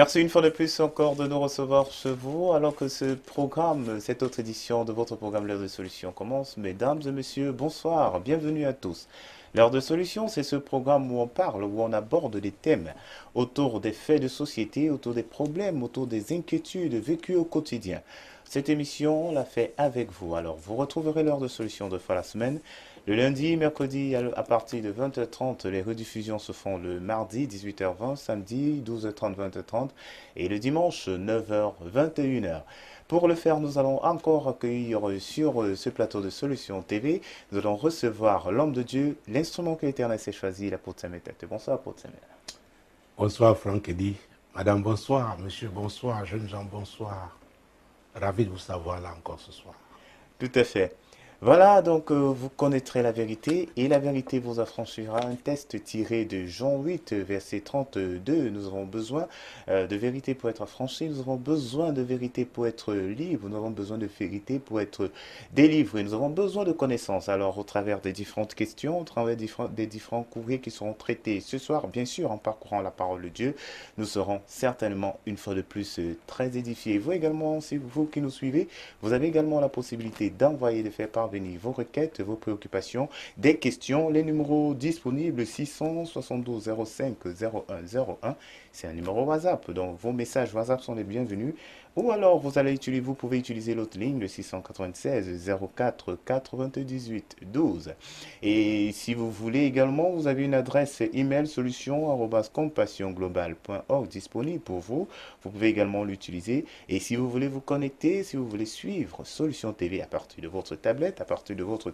Merci une fois de plus encore de nous recevoir chez vous, alors que ce programme, cette autre édition de votre programme L'heure de solution commence. Mesdames et messieurs, bonsoir, bienvenue à tous. L'heure de solution, c'est ce programme où on parle, où on aborde des thèmes autour des faits de société, autour des problèmes, autour des inquiétudes vécues au quotidien. Cette émission, on l'a fait avec vous. Alors, vous retrouverez l'heure de solution deux fois la semaine. Le lundi, mercredi, à partir de 20h30, les rediffusions se font le mardi, 18h20, samedi, 12h30, 20h30, et le dimanche, 9h, 21h. Pour le faire, nous allons encore accueillir sur ce plateau de Solutions TV, nous allons recevoir l'homme de Dieu, l'instrument que l'Éternel s'est choisi, l'apôtre Samuel Tete. Bonsoir, apôtre Samuel. Bonsoir, Franck Eddy. Madame, bonsoir. Monsieur, bonsoir. Jeunes gens, bonsoir. Ravi de vous savoir là encore ce soir. Tout à fait. Voilà, donc vous connaîtrez la vérité et la vérité vous affranchira. Un test tiré de Jean 8, verset 32. Nous avons besoin de vérité pour être affranchis, nous avons besoin de vérité pour être libre, nous avons besoin de vérité pour être délivrés, nous avons besoin de connaissances. Alors, au travers des différentes questions, au travers des différents courriers qui seront traités ce soir, bien sûr, en parcourant la parole de Dieu, nous serons certainement une fois de plus très édifiés. Vous également, si vous qui nous suivez, vous avez également la possibilité d'envoyer, de faire parvenir vos requêtes, vos préoccupations, des questions. Les numéros disponibles 672 05 01 01. C'est un numéro WhatsApp, donc vos messages WhatsApp sont les bienvenus. Ou alors vous pouvez utiliser l'autre ligne, le 696 04 98 12. Et si vous voulez également, vous avez une adresse email solution@compassionglobal.org disponible pour vous. Vous pouvez également l'utiliser. Et si vous voulez vous connecter, si vous voulez suivre Solution TV à partir de votre tablette, à partir de votre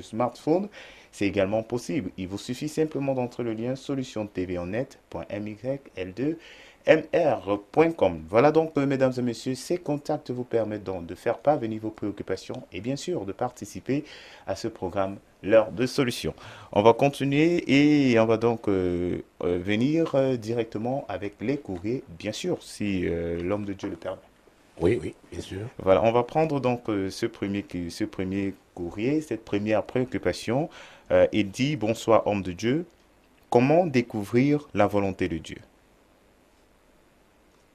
smartphone, c'est également possible. Il vous suffit simplement d'entrer le lien solutiontvonnet.myl2 mr.com. Voilà donc, mesdames et messieurs, ces contacts vous permettent donc de faire parvenir vos préoccupations et bien sûr de participer à ce programme L'heure de solution. On va continuer et on va donc venir directement avec les courriers, bien sûr, si l'homme de Dieu le permet. Oui, oui, bien sûr. Voilà, on va prendre donc ce premier courrier, cette première préoccupation. Il dit, bonsoir homme de Dieu, comment découvrir la volonté de Dieu?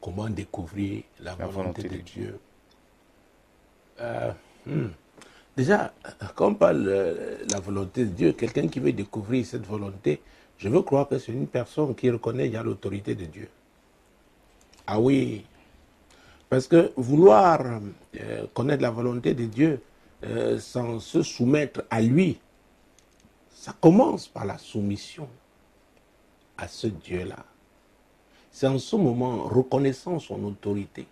Comment découvrir la La volonté volonté de de Dieu. Dieu? Hmm. Déjà, quand on parle de la volonté de Dieu, quelqu'un qui veut découvrir cette volonté, je veux croire que c'est une personne qui reconnaît il y a l'autorité de Dieu. Ah oui, parce que vouloir connaître la volonté de Dieu sans se soumettre à lui, ça commence par la soumission à ce Dieu-là. C'est en ce moment, reconnaissant son autorité,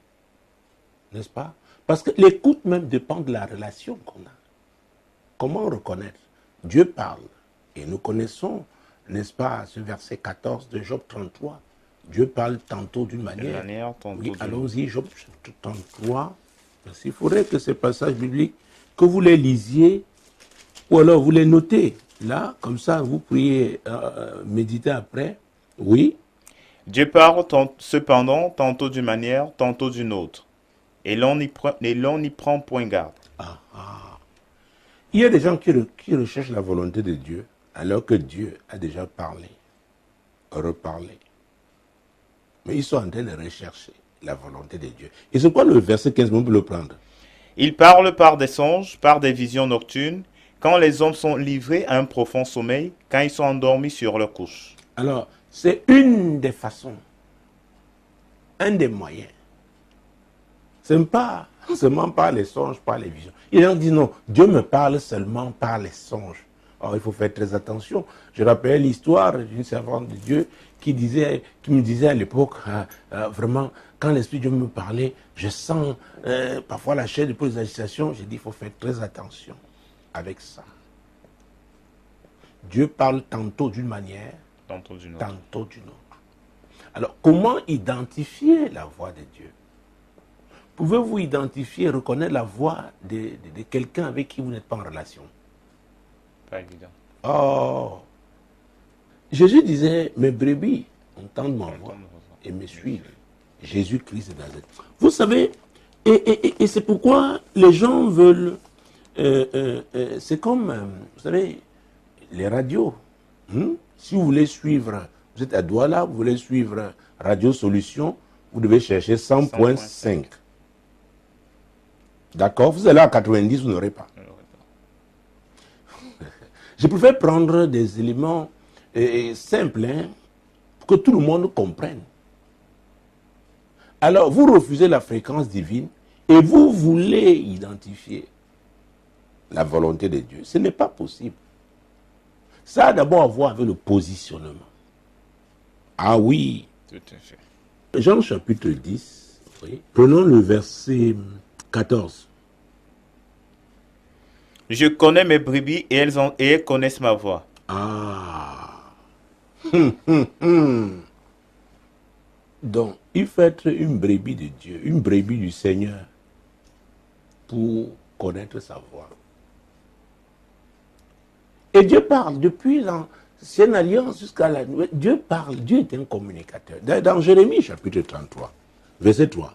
n'est-ce pas? Parce que l'écoute même dépend de la relation qu'on a. Comment reconnaître? Dieu parle. Et nous connaissons, n'est-ce pas, ce verset 14 de Job 33. Dieu parle tantôt d'une manière. Oui, allons-y, Job 33. Parce qu'il faudrait que ces passages bibliques, que vous les lisiez, ou alors vous les notez. Là, comme ça, vous pourriez méditer après. Oui. Dieu parle cependant tantôt d'une manière, tantôt d'une autre, et l'on n'y prend point garde. Ah, ah. Il y a des gens qui recherchent la volonté de Dieu, alors que Dieu a déjà parlé, reparlé. Mais ils sont en train de rechercher la volonté de Dieu. Et c'est quoi le verset 15, on peut le prendre? Il parle par des songes, par des visions nocturnes, quand les hommes sont livrés à un profond sommeil, quand ils sont endormis sur leur couche. Alors, c'est une des façons, un des moyens. Ce n'est pas seulement par les songes, par les visions. Il y a des gens qui disent non, Dieu me parle seulement par les songes. Alors, il faut faire très attention. Je rappelle l'histoire d'une servante de Dieu qui me disait à l'époque, vraiment, quand l'Esprit de Dieu me parlait, je sens parfois la chair de poule des agitations. J'ai dit, il faut faire très attention avec ça. Dieu parle tantôt d'une manière, tantôt d'une autre. Alors, comment identifier la voix de Dieu? Pouvez-vous identifier, reconnaître la voix de quelqu'un avec qui vous n'êtes pas en relation? Pas évident. Oh! Jésus disait, mes brebis entendent ma voix et me suivent. Jésus-Christ de Nazareth. Vous savez, et c'est pourquoi les gens veulent... c'est comme, vous savez, les radios. Si vous voulez suivre, vous êtes à Douala, vous voulez suivre Radio Solution, Vous devez chercher 100.5. 100.5. D'accord? Vous allez à 90, vous n'aurez pas. Je préfère prendre des éléments simples, hein, pour que tout le monde comprenne. Alors, vous refusez la fréquence divine et vous voulez identifier la volonté de Dieu. Ce n'est pas possible. Ça a d'abord à voir avec le positionnement. Ah oui. Tout à fait. Jean chapitre 10, oui. Prenons le verset 14. Je connais mes brebis et elles connaissent ma voix. Ah. Donc, il faut être une brebis de Dieu, une brebis du Seigneur pour connaître sa voix. Et Dieu parle depuis l'ancienne alliance jusqu'à la nouvelle. Dieu parle, Dieu est un communicateur. Dans Jérémie chapitre 33, verset 3.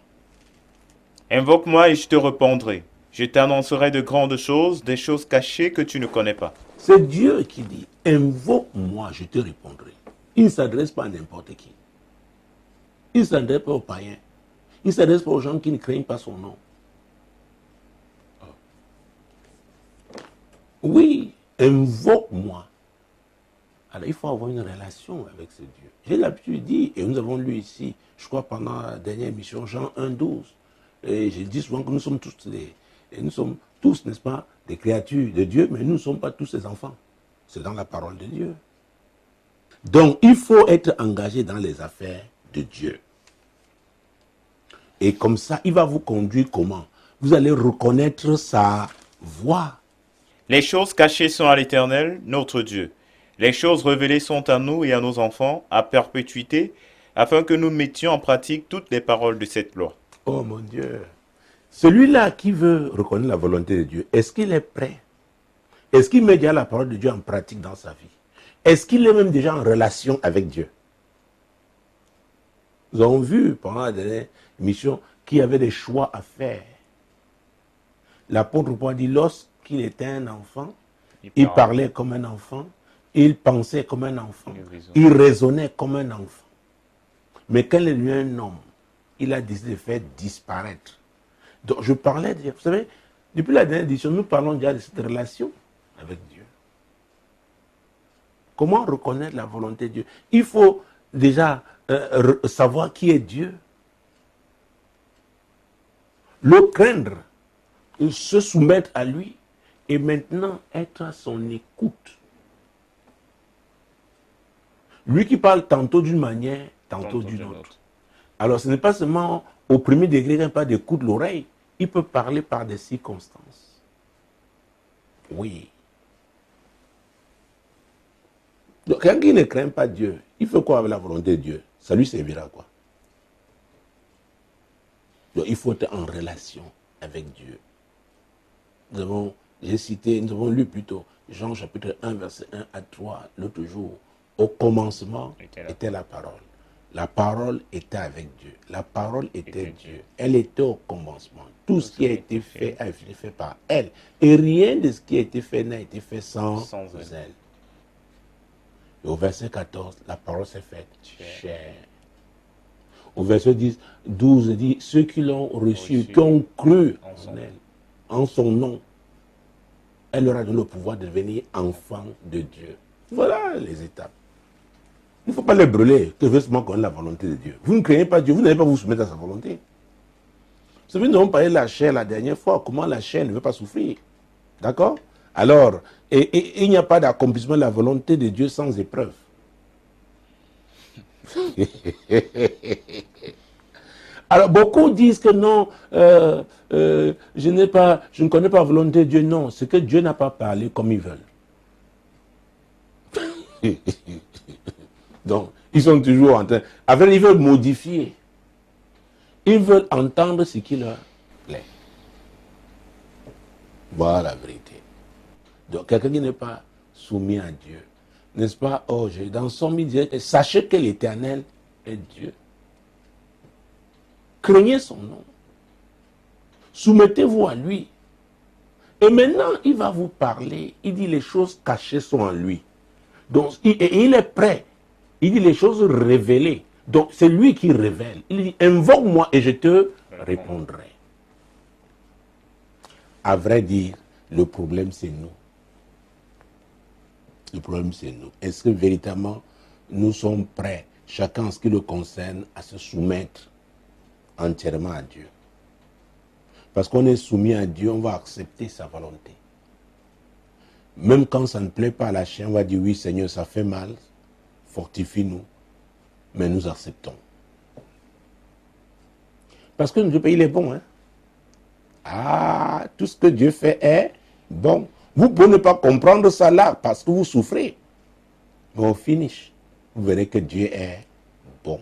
Invoque-moi et je te répondrai. Je t'annoncerai de grandes choses, des choses cachées que tu ne connais pas. C'est Dieu qui dit, invoque-moi, je te répondrai. Il ne s'adresse pas à n'importe qui. Il ne s'adresse pas aux païens. Il ne s'adresse pas aux gens qui ne craignent pas son nom. Oui, invoque-moi. Alors, il faut avoir une relation avec ce Dieu. J'ai l'habitude de dire, et nous avons lu ici, je crois pendant la dernière émission, Jean 1,12. Et je dis souvent que nous sommes tous, n'est-ce pas, des créatures de Dieu, mais nous ne sommes pas tous ses enfants. C'est dans la parole de Dieu. Donc, il faut être engagé dans les affaires de Dieu. Et comme ça, il va vous conduire comment? Vous allez reconnaître sa voix. Les choses cachées sont à l'Éternel, notre Dieu. Les choses révélées sont à nous et à nos enfants, à perpétuité, afin que nous mettions en pratique toutes les paroles de cette loi. Oh mon Dieu. Celui-là qui veut reconnaître la volonté de Dieu, est-ce qu'il est prêt? Est-ce qu'il met déjà la parole de Dieu en pratique dans sa vie? Est-ce qu'il est même déjà en relation avec Dieu? Nous avons vu pendant la dernière émission qu'il y avait des choix à faire. L'apôtre Paul dit, lorsqu'il était un enfant, il parlait comme un enfant, il pensait comme un enfant, il raisonnait comme un enfant. Mais quand il est devenu un homme, il a décidé de faire disparaître. Donc je parlais, vous savez, depuis la dernière édition, nous parlons déjà de cette relation avec Dieu. Comment reconnaître la volonté de Dieu? Il faut déjà savoir qui est Dieu. Le craindre, se soumettre à lui et maintenant être à son écoute. Lui qui parle tantôt d'une manière, tantôt d'une autre. Alors ce n'est pas seulement au premier degré qu'il n'y a pas d'écoute l'oreille, il peut parler par des circonstances. Oui. Donc quelqu'un qui ne craint pas Dieu, il fait quoi avec la volonté de Dieu? Ça lui servira à quoi? Donc il faut être en relation avec Dieu. Nous avons lu plutôt Jean chapitre 1, verset 1 à 3 l'autre jour. Au commencement était la parole. La parole était avec Dieu. La parole était Dieu. Elle était au commencement. Tout ce qui a été fait a été fait par elle. Et rien de ce qui a été fait n'a été fait sans elle. Et au verset 14, la parole s'est faite chair. Au verset 12 dit, ceux qui l'ont reçu, qui ont cru en elle, en son nom, elle leur a donné le pouvoir de devenir enfants de Dieu. Voilà les étapes. Il ne faut pas les brûler, que veut seulement connaître la volonté de Dieu. Vous ne craignez pas Dieu, vous n'allez pas vous soumettre à sa volonté. Vous savez, nous avons parlé de la chair la dernière fois, comment la chair ne veut pas souffrir. D'accord? Alors, il n'y a pas d'accomplissement de la volonté de Dieu sans épreuve. Alors, beaucoup disent que non, je ne connais pas la volonté de Dieu. Non, c'est que Dieu n'a pas parlé comme ils veulent. Donc, ils sont toujours en train... Ils veulent modifier. Ils veulent entendre ce qui leur plaît. Voilà la vérité. Donc, quelqu'un qui n'est pas soumis à Dieu, n'est-ce pas? Oh, dans son milieu, sachez que l'Éternel est Dieu. Craignez son nom. Soumettez-vous à lui. Et maintenant, il va vous parler. Il dit les choses cachées sont en lui. Donc, il est prêt. Il dit les choses révélées. Donc, c'est lui qui révèle. Il dit, invoque-moi et je te répondrai. À vrai dire, le problème, c'est nous. Le problème, c'est nous. Est-ce que véritablement, nous sommes prêts, chacun en ce qui le concerne, à se soumettre entièrement à Dieu? Parce qu'on est soumis à Dieu, on va accepter sa volonté. Même quand ça ne plaît pas à la chair, on va dire, oui Seigneur, ça fait mal, fortifie-nous, mais nous acceptons. Parce que Dieu, il est bon. Hein? Ah, tout ce que Dieu fait est bon. Vous pouvez ne pas comprendre ça là, parce que vous souffrez. Mais au finish, vous verrez que Dieu est bon.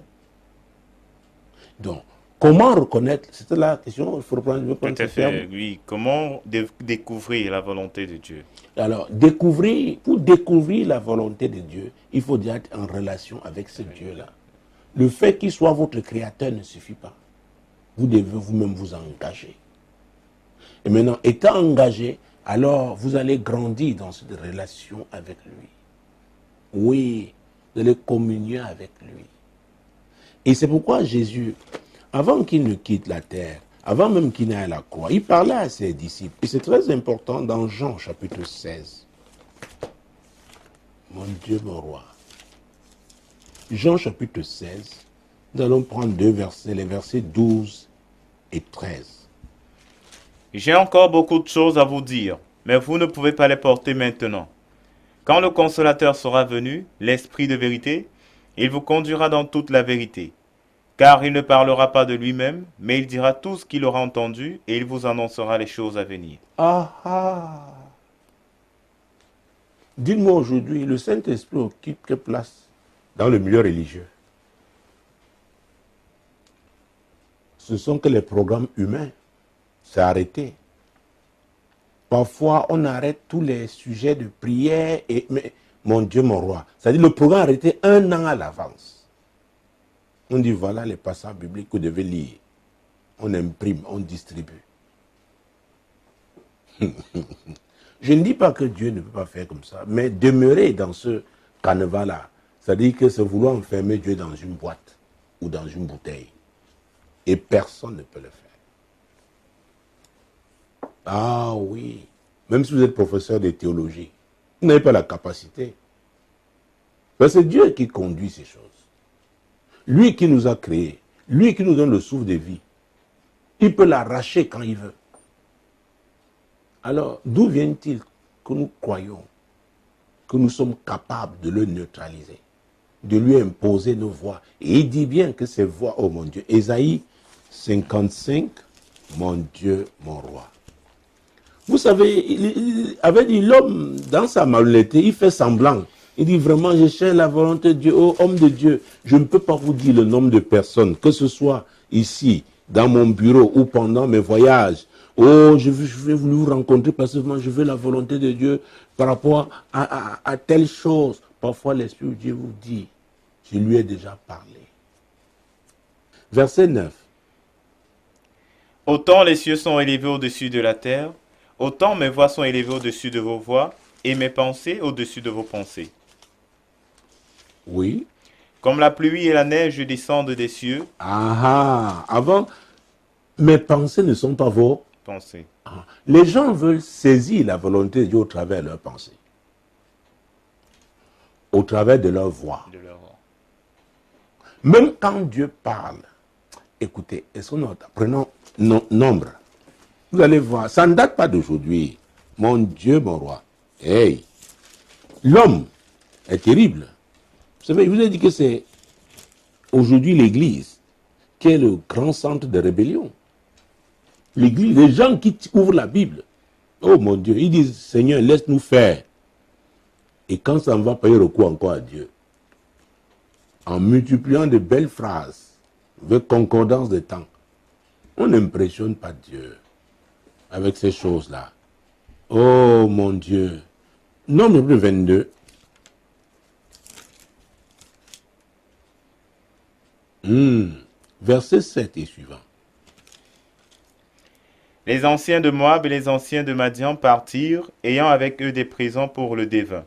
Donc, comment reconnaître, c'était la question, il faut reprendre, je veux prendre Tout à ce terme. fait, oui. Comment découvrir la volonté de Dieu? Alors, pour découvrir la volonté de Dieu, il faut déjà être en relation avec ce Dieu-là. Le fait qu'il soit votre créateur ne suffit pas. Vous devez vous-même vous engager. Et maintenant, étant engagé, alors vous allez grandir dans cette relation avec lui. Oui, vous allez communier avec lui. Et c'est pourquoi Jésus, avant qu'il ne quitte la terre, avant même qu'il n'aille à la croix, il parlait à ses disciples. Et c'est très important dans Jean chapitre 16. Mon Dieu, mon roi. Jean chapitre 16, nous allons prendre deux versets, les versets 12 et 13. J'ai encore beaucoup de choses à vous dire, mais vous ne pouvez pas les porter maintenant. Quand le Consolateur sera venu, l'Esprit de vérité, il vous conduira dans toute la vérité. Car il ne parlera pas de lui-même, mais il dira tout ce qu'il aura entendu et il vous annoncera les choses à venir. Ah ah. Dites-moi aujourd'hui, le Saint-Esprit occupe quelle place dans le milieu religieux? Ce sont que les programmes humains. C'est arrêté. Parfois, on arrête tous les sujets de prière et mais, mon Dieu, mon roi. C'est-à-dire le programme est arrêté 1 an à l'avance. On dit voilà les passages bibliques que vous devez lire. On imprime, on distribue. Je ne dis pas que Dieu ne peut pas faire comme ça, mais demeurer dans ce carnaval-là, c'est-à-dire que c'est vouloir enfermer Dieu dans une boîte ou dans une bouteille. Et personne ne peut le faire. Ah oui, même si vous êtes professeur de théologie, vous n'avez pas la capacité. Mais c'est Dieu qui conduit ces choses. Lui qui nous a créés, lui qui nous donne le souffle de vie, il peut l'arracher quand il veut. Alors, d'où vient-il que nous croyons que nous sommes capables de le neutraliser, de lui imposer nos voix? Et il dit bien que ces voix, oh mon Dieu, Ésaïe 55, mon Dieu, mon roi. Vous savez, il avait dit l'homme, dans sa malhonnêteté, il fait semblant. Il dit vraiment, je cherche la volonté de Dieu. Oh, homme de Dieu, je ne peux pas vous dire le nombre de personnes, que ce soit ici, dans mon bureau ou pendant mes voyages. Oh, je vais vous rencontrer parce que moi, je veux la volonté de Dieu par rapport à telle chose. Parfois, l'Esprit de Dieu vous dit, je lui ai déjà parlé. Verset 9. Autant les cieux sont élevés au-dessus de la terre, autant mes voix sont élevées au-dessus de vos voix, et mes pensées au-dessus de vos pensées. Oui. Comme la pluie et la neige descendent des cieux, Ah, avant, mes pensées ne sont pas vos pensées. Ah. Les gens veulent saisir la volonté de Dieu au travers de leurs pensées, au travers de leur voix. De leur... Même quand Dieu parle, écoutez, prenons nombre. Vous allez voir, ça ne date pas d'aujourd'hui. Mon Dieu, mon roi. Hey, l'homme est terrible. Vous savez, je vous ai dit que c'est aujourd'hui l'Église qui est le grand centre de rébellion. L'Église, les gens qui ouvrent la Bible, oh mon Dieu, ils disent, Seigneur, laisse-nous faire. Et quand ça ne va pas, ils recourent encore à Dieu. En multipliant de belles phrases, avec concordance de temps, on n'impressionne pas Dieu avec ces choses-là. Oh mon Dieu. Nombre 22. Verset 7 et suivant. Les anciens de Moab et les anciens de Madian partirent, ayant avec eux des présents pour le devin.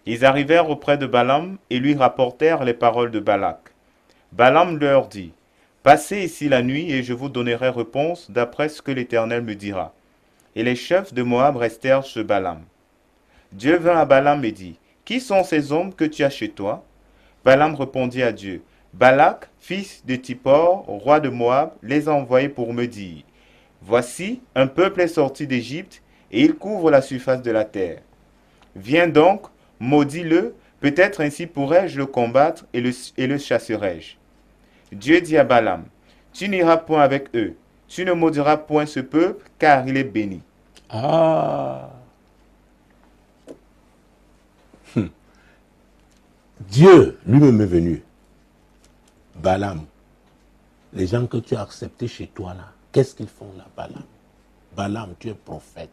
Ils arrivèrent auprès de Balaam et lui rapportèrent les paroles de Balak. Balaam leur dit, passez ici la nuit et je vous donnerai réponse d'après ce que l'Éternel me dira. Et les chefs de Moab restèrent chez Balaam. Dieu vint à Balaam et dit, qui sont ces hommes que tu as chez toi? Balaam répondit à Dieu, Balak, fils de Tippor, roi de Moab, les a envoyés pour me dire, voici, un peuple est sorti d'Égypte et il couvre la surface de la terre. Viens donc, maudis-le, peut-être ainsi pourrais-je le combattre et le chasserai-je. Dieu dit à Balaam, tu n'iras point avec eux, tu ne maudiras point ce peuple, car il est béni. Ah, Dieu lui-même est venu. Balaam, les gens que tu as acceptés chez toi là, qu'est-ce qu'ils font là, Balaam? Balaam, tu es prophète.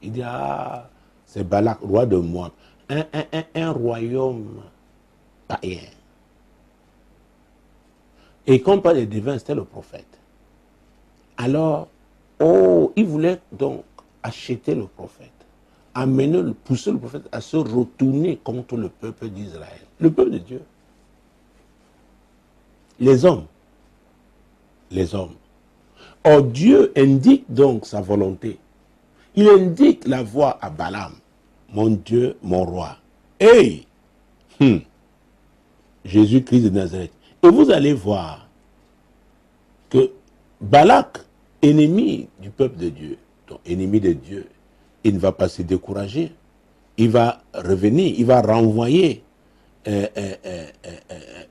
Il dit, ah, c'est Balak, roi de Moab. Un royaume païen. Et quand on parle des divins, c'était le prophète. Alors, oh, il voulait donc acheter le prophète, pousser le prophète à se retourner contre le peuple d'Israël, le peuple de Dieu. Les hommes. Les hommes. Or, Dieu indique donc sa volonté. Il indique la voie à Balaam. Mon Dieu, mon roi. Hey! Jésus-Christ de Nazareth. Et vous allez voir que Balak, ennemi du peuple de Dieu, donc ennemi de Dieu, il ne va pas se décourager. Il va revenir, il va renvoyer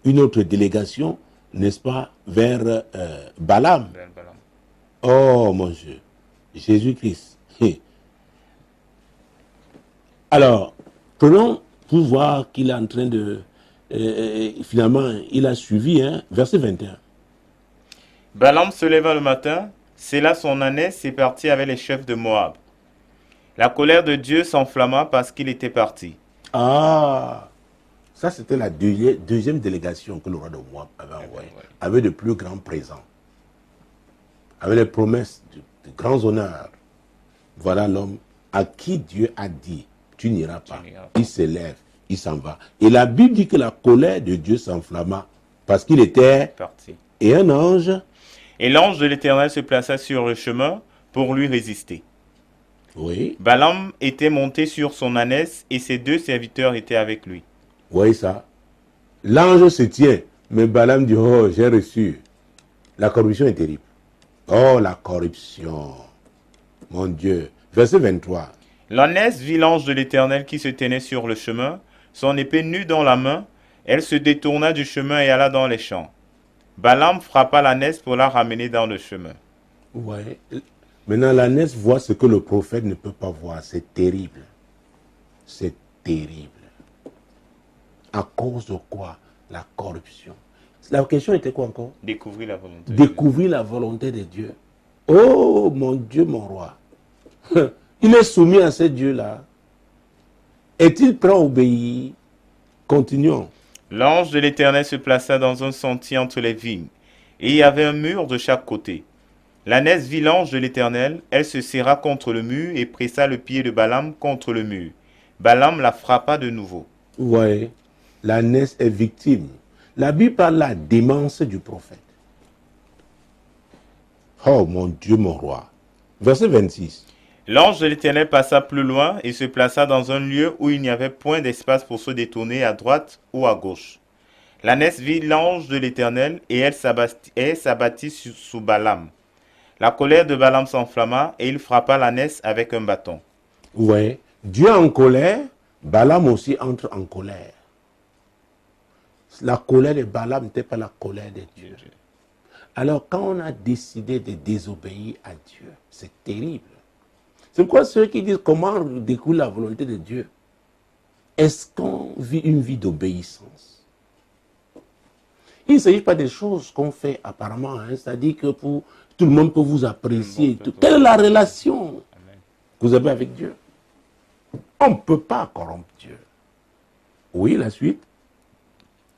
une autre délégation, n'est-ce pas, vers Balaam. Oh mon Dieu, Jésus-Christ. Alors, prenons pour voir qu'il est en train de... finalement, il a suivi, hein, verset 21. Balaam se leva le matin, sella son ânesse et partit avec les chefs de Moab. La colère de Dieu s'enflamma parce qu'il était parti. Ah, ça c'était la deuxième délégation que le roi de Moab avait envoyée, avec de plus grands présents, avec les promesses de grands honneurs. Voilà l'homme à qui Dieu a dit, tu n'iras pas. Il se lève, il s'en va. Et la Bible dit que la colère de Dieu s'enflamma parce qu'il était Parti. et un ange. Et l'ange de l'Éternel se plaça sur le chemin pour lui résister. Oui, Balaam était monté sur son ânesse et ses 2 serviteurs étaient avec lui. vous voyez ça. L'ange se tient, mais Balaam dit, oh, j'ai reçu. La corruption est terrible. Oh, la corruption. Mon Dieu. Verset 23. L'ânesse vit l'ange de l'Éternel qui se tenait sur le chemin, son épée nue dans la main. Elle se détourna du chemin et alla dans les champs. Balaam frappa l'ânesse pour la ramener dans le chemin. Ouais. Maintenant, l'ânesse voit ce que le prophète ne peut pas voir. C'est terrible. C'est terrible. À cause de quoi? La corruption. La question était quoi encore? Découvrir la volonté. Découvrir la volonté de Dieu. Oh, mon Dieu, mon roi. Il est soumis à ce Dieu-là. Est-il prêt à obéir? Continuons. L'ange de l'Éternel se plaça dans un sentier entre les vignes, et il y avait un mur de chaque côté. L'ânesse vit l'ange de l'Éternel, elle se serra contre le mur et pressa le pied de Balaam contre le mur. Balaam la frappa de nouveau. Ouais, l'ânesse est victime. La Bible parle de la démence du prophète. Oh mon Dieu, mon roi. Verset 26. L'ange de l'Éternel passa plus loin et se plaça dans un lieu où il n'y avait point d'espace pour se détourner à droite ou à gauche. L'ânesse vit l'ange de l'Éternel et elle s'abattit sous Balaam. La colère de Balaam s'enflamma et il frappa l'ânesse avec un bâton. Ouais, Dieu en colère, Balaam aussi entre en colère. La colère de Balaam n'était pas la colère de Dieu. Alors quand on a décidé de désobéir à Dieu, c'est terrible. C'est pourquoi ceux qui disent comment découle la volonté de Dieu, est-ce qu'on vit une vie d'obéissance? Il ne s'agit pas des choses qu'on fait apparemment, hein, c'est-à-dire que tout le monde peut vous apprécier. Quelle est la relation que vous avez avec Dieu? On ne peut pas corrompre Dieu. Oui, la suite.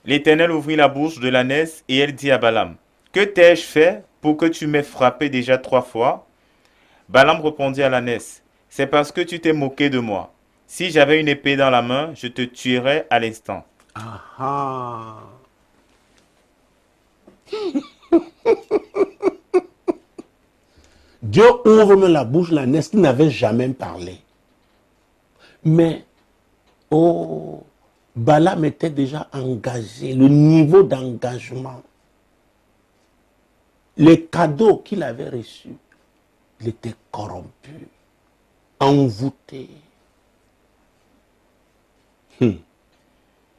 L'Éternel ouvrit la bouche de l'ânesse et elle dit à Balaam, « Que t'ai-je fait pour que tu m'aies frappé déjà 3 fois ?» Balaam répondit à l'ânesse, « C'est parce que tu t'es moqué de moi. Si j'avais une épée dans la main, je te tuerais à l'instant. » Ah ah. Dieu ouvre même la bouche, la naisse qui n'avait jamais parlé. Mais, oh, Balaam était déjà engagé, le niveau d'engagement, les cadeaux qu'il avait reçus, il était corrompu, envoûté.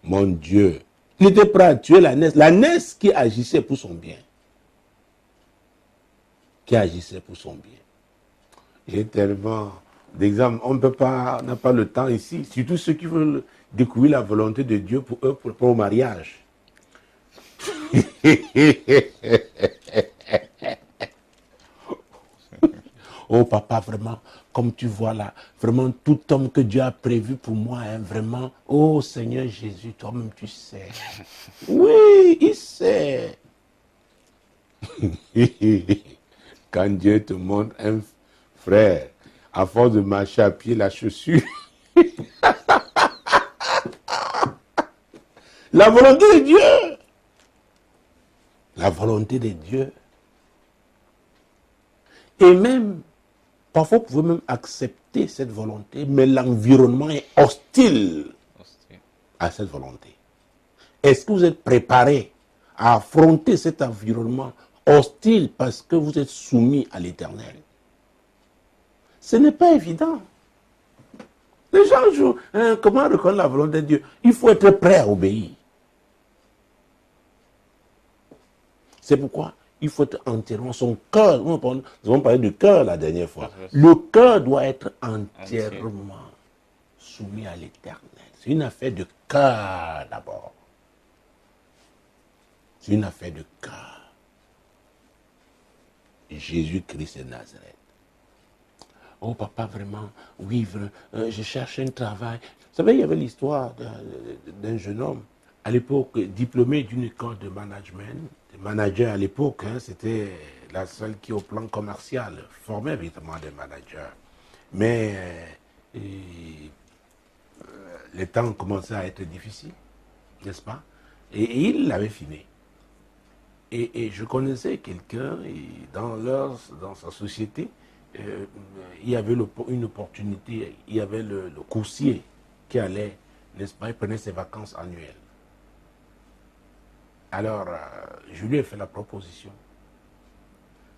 Mon Dieu, il était prêt à tuer la naisse qui agissait pour son bien. Qui agissait pour son bien. J'ai tellement d'exemples. On ne peut pas, on n'a pas le temps ici. Surtout ceux qui veulent découvrir la volonté de Dieu pour eux, pour le mariage. Oh papa, vraiment, comme tu vois là, vraiment tout homme que Dieu a prévu pour moi, hein, vraiment, oh Seigneur Jésus, toi-même tu sais. Oui, il sait. Quand Dieu te montre un frère, à force de marcher à pied la chaussure, la volonté de Dieu, la volonté de Dieu. Et même, parfois vous pouvez même accepter cette volonté, mais l'environnement est hostile à cette volonté. Est-ce que vous êtes préparé à affronter cet environnement hostile parce que vous êtes soumis à l'Éternel? Ce n'est pas évident. Les gens jouent. Hein, comment reconnaître la volonté de Dieu? Il faut être prêt à obéir. C'est pourquoi il faut être entièrement son cœur. Nous avons parlé du cœur la dernière fois. Le cœur doit être entièrement soumis à l'Éternel. C'est une affaire de cœur d'abord. C'est une affaire de cœur. Jésus-Christ de Nazareth. Oh papa, vraiment, oui, je cherche un travail. Vous savez, il y avait l'histoire d'un jeune homme, à l'époque, diplômé d'une école de management. Le manager à l'époque, hein, c'était la seule qui, au plan commercial, formait évidemment des managers. Mais les temps commençaient à être difficiles, n'est-ce pas? Et il l'avait fini. Et je connaissais quelqu'un dans sa société, il y avait une opportunité, il y avait le coursier qui allait, n'est-ce pas, il prenait ses vacances annuelles. Alors, je lui ai fait la proposition.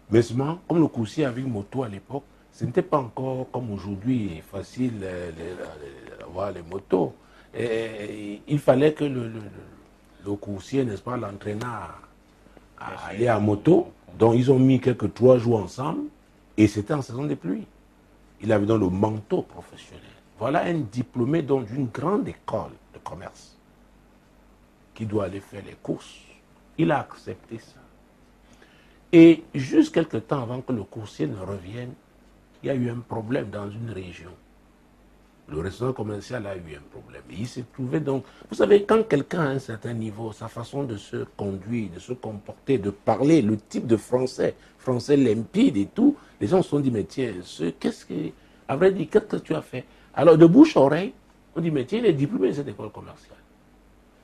Mais seulement, comme le coursier avait une moto à l'époque, ce n'était pas encore comme aujourd'hui facile d'avoir les motos. Et il fallait que le coursier, n'est-ce pas, l'entraînât à aller à moto. Donc, ils ont mis quelques 3 jours ensemble. Et c'était en saison de pluie. Il avait donc le manteau professionnel. Voilà un diplômé d'une grande école de commerce qui doit aller faire les courses. Il a accepté ça. Et juste quelques temps avant que le coursier ne revienne, il y a eu un problème dans une région. Le restaurant commercial a eu un problème. Et il s'est trouvé donc... Vous savez, quand quelqu'un a un certain niveau, sa façon de se conduire, de se comporter, de parler, le type de français limpide et tout, les gens se sont dit, mais tiens, qu'est-ce que tu as fait? Alors, de bouche à oreille, on dit, mais tiens, il est diplômé de cette école commerciale.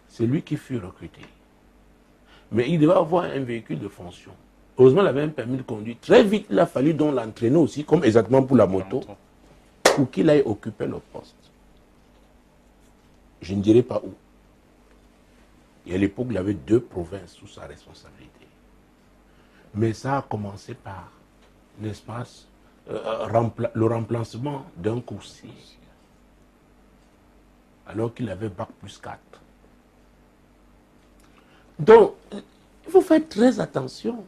C'est lui qui fut recruté. Mais il devait avoir un véhicule de fonction. Heureusement, il avait un permis de conduire. Très vite, il a fallu donc l'entraîner aussi, comme exactement pour la moto, pour qu'il aille occuper le poste. Je ne dirai pas où. Et à l'époque, il y avait 2 provinces sous sa responsabilité. Mais ça a commencé par, n'est-ce pas, le remplacement d'un coursier. Alors qu'il avait bac plus 4. Donc, il faut faire très attention.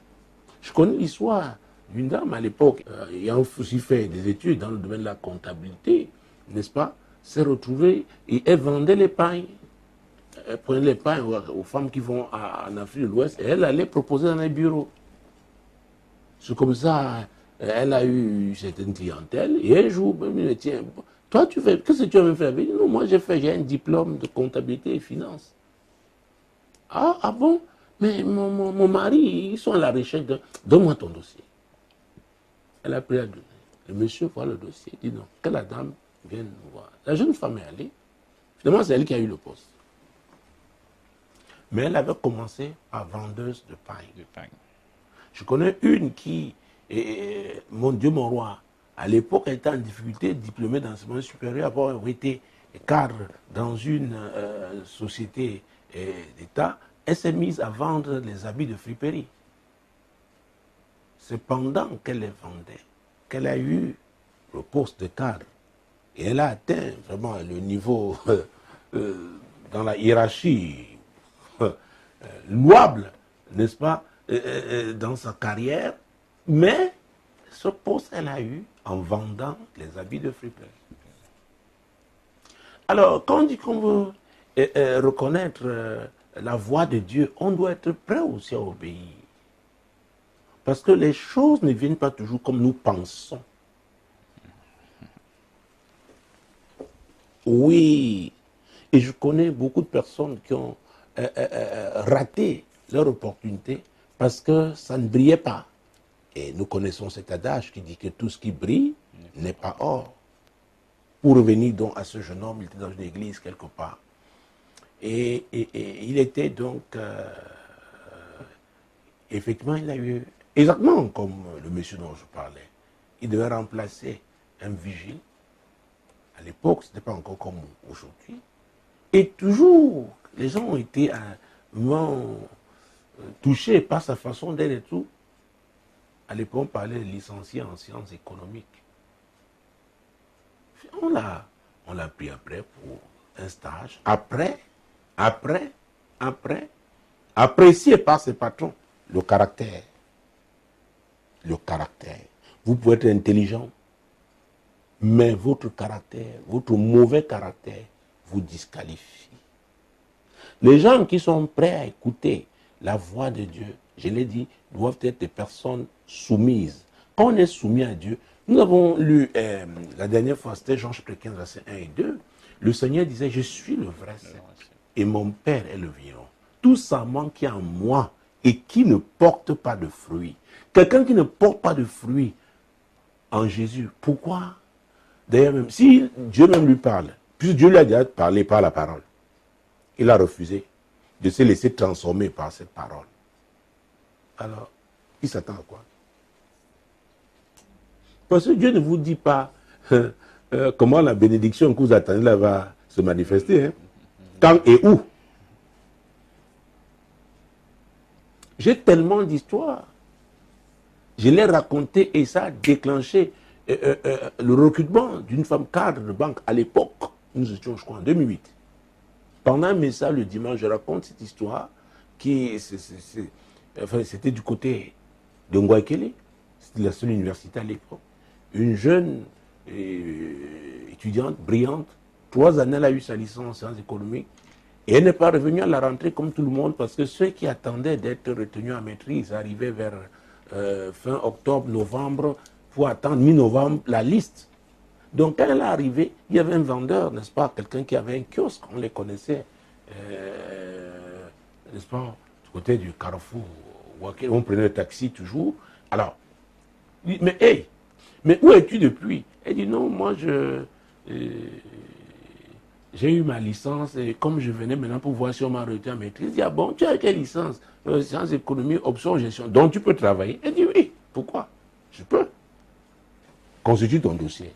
Je connais l'histoire d'une dame à l'époque, ayant aussi fait des études dans le domaine de la comptabilité, n'est-ce pas, s'est retrouvée et elle vendait les pains. Elle prenait les pains aux femmes qui vont en Afrique de l'Ouest et elle allait proposer dans les bureaux. C'est comme ça, elle a eu certaines clientèles et un jour, elle me dit, tiens, toi tu fais, qu'est-ce que tu as même fait? Elle dit, non, moi j'ai un diplôme de comptabilité et finance. Ah bon? Mais mon mari, ils sont à la recherche de... Donne-moi ton dossier. Elle a pris la donnée. Le monsieur voit le dossier. Il dit non, que la dame vienne nous voir. La jeune femme est allée. Finalement, c'est elle qui a eu le poste. Mais elle avait commencé par vendeuse de pain. De pain. Je connais une qui, mon Dieu, mon roi, à l'époque, elle était en difficulté, diplômée d'enseignement supérieur, avoir été cadre dans une société d'État. Elle s'est mise à vendre les habits de friperie. C'est pendant qu'elle les vendait qu'elle a eu le poste de cadre. Et elle a atteint vraiment le niveau dans la hiérarchie louable, n'est-ce pas, dans sa carrière. Mais ce poste, elle a eu en vendant les habits de friperie. Alors, quand on dit qu'on veut reconnaître la voix de Dieu, on doit être prêt aussi à obéir. Parce que les choses ne viennent pas toujours comme nous pensons. Oui, et je connais beaucoup de personnes qui ont raté leur opportunité parce que ça ne brillait pas. Et nous connaissons cet adage qui dit que tout ce qui brille n'est pas or. Pour revenir donc à ce jeune homme, il était dans une église quelque part. Et il était donc, effectivement, il a eu, exactement comme le monsieur dont je parlais, il devait remplacer un vigile. À l'époque, ce n'était pas encore comme aujourd'hui. Et toujours, les gens ont été touchés par sa façon d'être et tout. À l'époque, on parlait de licencié en sciences économiques. On l'a pris après pour un stage. Après, apprécié par ses patrons. Le caractère. Le caractère. Vous pouvez être intelligent, mais votre caractère, votre mauvais caractère, vous disqualifie. Les gens qui sont prêts à écouter la voix de Dieu, je l'ai dit, doivent être des personnes soumises. Quand on est soumis à Dieu, nous avons lu la dernière fois, c'était Jean chapitre 15, versets 1 et 2. Le Seigneur disait, je suis le vrai cep et mon Père est le vigneron. Tout sarment qui est en moi et qui ne porte pas de fruits. Quelqu'un qui ne porte pas de fruits en Jésus, pourquoi? D'ailleurs, même si Dieu même lui parle, puisque Dieu lui a déjà parlé par la parole, il a refusé de se laisser transformer par cette parole. Alors, il s'attend à quoi? Parce que Dieu ne vous dit pas comment la bénédiction que vous attendez là va se manifester. Hein? Quand et où? J'ai tellement d'histoires. Je l'ai raconté et ça a déclenché le recrutement d'une femme cadre de banque à l'époque. Nous étions, je crois, en 2008. Pendant un message le dimanche, je raconte cette histoire qui, c'était du côté de Ngouakele. C'était la seule université à l'époque. Une jeune étudiante brillante, 3 années, elle a eu sa licence en sciences économiques. Et elle n'est pas revenue à la rentrée comme tout le monde parce que ceux qui attendaient d'être retenus en maîtrise arrivaient vers fin octobre, novembre, pour attendre mi-novembre la liste. Donc quand elle est arrivée, il y avait un vendeur, n'est-ce pas, quelqu'un qui avait un kiosque, on les connaissait, n'est-ce pas, du côté du Carrefour, on prenait le taxi toujours. Alors, il dit, mais hey, mais où es-tu depuis? Elle dit, non, moi j'ai eu ma licence et comme je venais maintenant pour voir si on m'a retenu en maîtrise, il dit, ah bon, tu as quelle licence? Sciences économie, option, gestion. Donc tu peux travailler? Elle dit, oui, pourquoi? Je peux. Constitue ton dossier.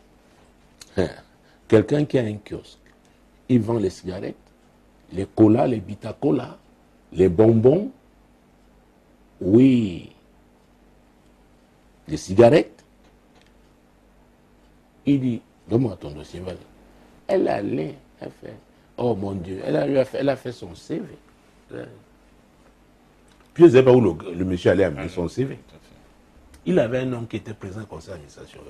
Quelqu'un qui a un kiosque, il vend les cigarettes, les colas, les bitacolas, les bonbons, oui, les cigarettes. Il dit, donne-moi ton dossier, vas-y. Elle allait, elle fait, oh mon Dieu, elle a fait son CV. Puis je ne sais pas où le monsieur allait amener son CV. Il avait un homme qui était président du conseil d'administration.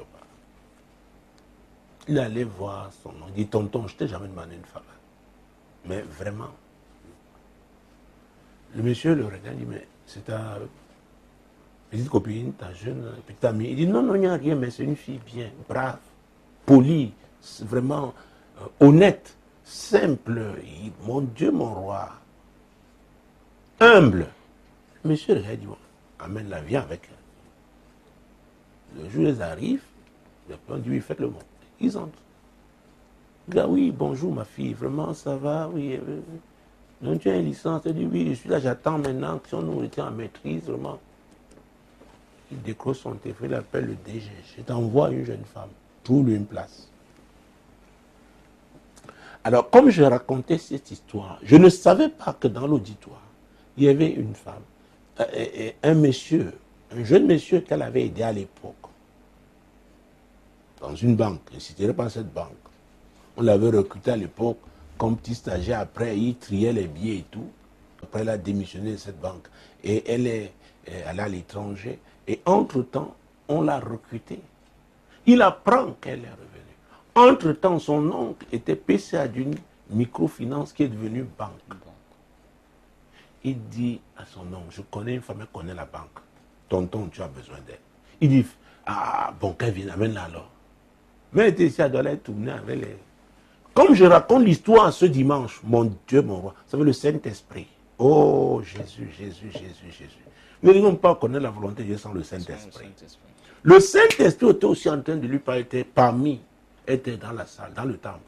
Il allait voir son nom. Il dit, tonton, je ne t'ai jamais demandé une femme. Mais vraiment. Le monsieur le regarde, il dit, mais c'est ta petite copine, ta jeune petite amie. Il dit, non, non, il n'y a rien, mais c'est une fille bien, brave, polie, vraiment honnête, simple. Il dit, mon Dieu, mon roi. Humble. Le monsieur le regarde, il dit, bon, amène-la, viens avec elle. Le jour où ils arrivent, on dit, oui, faites le mot. Ils entrent. Il dit, ah oui, bonjour ma fille, vraiment ça va, oui. Donc tu as une licence, tu dis oui, je suis là, j'attends maintenant, si on était en maîtrise, vraiment. Il décroche son téléphone, il appelle le DG. Je t'envoie une jeune femme, trouve-lui une place. Alors, comme je racontais cette histoire, je ne savais pas que dans l'auditoire, il y avait une femme, un monsieur, un jeune monsieur qu'elle avait aidé à l'époque, dans une banque. Je ne citerai pas cette banque. On l'avait recruté à l'époque comme petit stagiaire. Après, il triait les billets et tout. Après, elle a démissionné de cette banque. Et elle est allée à l'étranger. Et entre-temps, on l'a recrutée. Il apprend qu'elle est revenue. Entre-temps, son oncle était PCA d'une microfinance qui est devenue banque. Il dit à son oncle, je connais une femme, elle connaît la banque. Tonton, tu as besoin d'elle. Il dit, ah bon, qu'elle vienne, amène-la alors. Mais elle était ici, elle doit aller tourner avec les... Comme je raconte l'histoire ce dimanche, mon Dieu, mon roi, ça veut le Saint-Esprit. Oh, Jésus, Jésus, Jésus, Jésus. Nous ne pouvons pas connaître la volonté de Dieu sans le Saint-Esprit. Le Saint-Esprit était aussi en train de lui parler, était parmi, était dans la salle, dans le temple.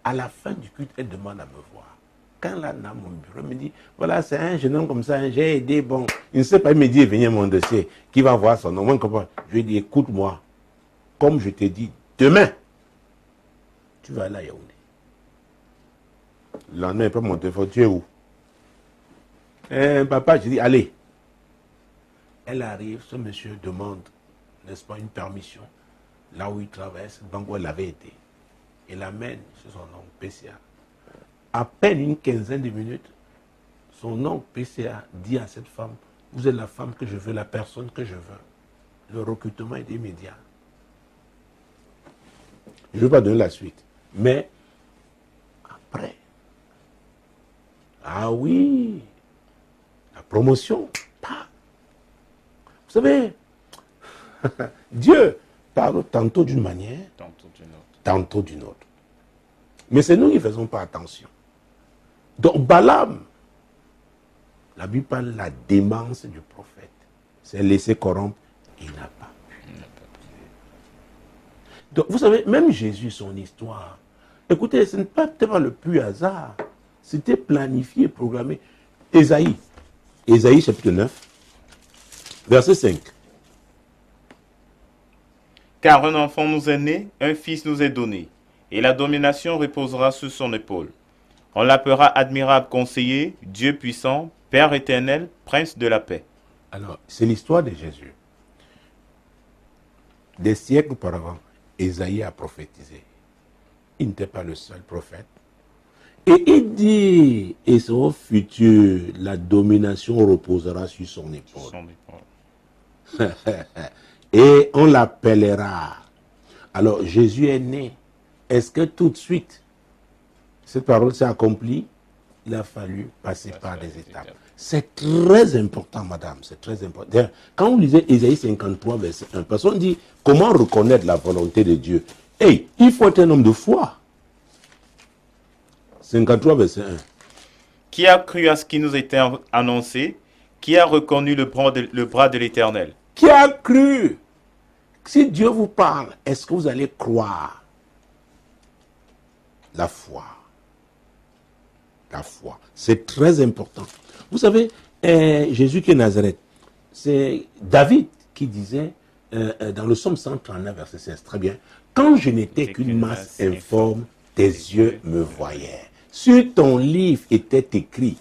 À la fin du culte, elle demande à me voir. Quand elle est dans mon bureau, elle me dit, voilà, c'est un jeune homme comme ça, j'ai aidé, bon, il ne sait pas, il me dit, venez mon dossier, qui va voir son nom. Moi, je lui ai dit, écoute-moi, comme je t'ai dit, demain, tu vas aller à Yaoundé. Le lendemain, il prend mon téléphone, tu es où? Papa, je dis, allez. Elle arrive, ce monsieur demande, n'est-ce pas, une permission, là où il travaille, cette banque où elle avait été. Il l'amène chez son oncle PCA. À peine une quinzaine de minutes, son oncle PCA dit à cette femme, vous êtes la femme que je veux, la personne que je veux. Le recrutement est immédiat. Je ne veux pas donner la suite. Mais, après, ah oui, la promotion, pas. Vous savez, Dieu parle tantôt d'une manière, tantôt d'une autre. Mais c'est nous qui ne faisons pas attention. Donc Balaam, la Bible parle de la démence du prophète. C'est laissé corrompre, il n'a pas pu. Donc vous savez, même Jésus, son histoire, écoutez, ce n'est pas peut-être le plus hasard. C'était planifié, programmé. Ésaïe chapitre 9, verset 5. Car un enfant nous est né, un fils nous est donné, et la domination reposera sur son épaule. On l'appellera admirable conseiller, Dieu puissant, Père éternel, prince de la paix. Alors, c'est l'histoire de Jésus. Des siècles auparavant, Ésaïe a prophétisé. Il n'était pas le seul prophète. Et il dit, et son futur, la domination reposera sur son épaule. Et on l'appellera. Alors, Jésus est né. Est-ce que tout de suite, cette parole s'est accomplie? Il a fallu passer par des étapes. C'est très important, madame, c'est très important. D'ailleurs, quand vous lisez Ésaïe 53, verset 1, parce qu'on dit, comment reconnaître la volonté de Dieu? Hey, il faut être un homme de foi. 53, verset 1. Qui a cru à ce qui nous était annoncé? Qui a reconnu le bras de l'Éternel? Qui a cru? Si Dieu vous parle, est-ce que vous allez croire? La foi. La foi. C'est très important. Vous savez, Jésus qui est Nazareth, c'est David qui disait dans le psaume 139, verset 16, très bien, quand je n'étais qu'une masse informe, tes yeux me voyaient. Sur ton livre était écrit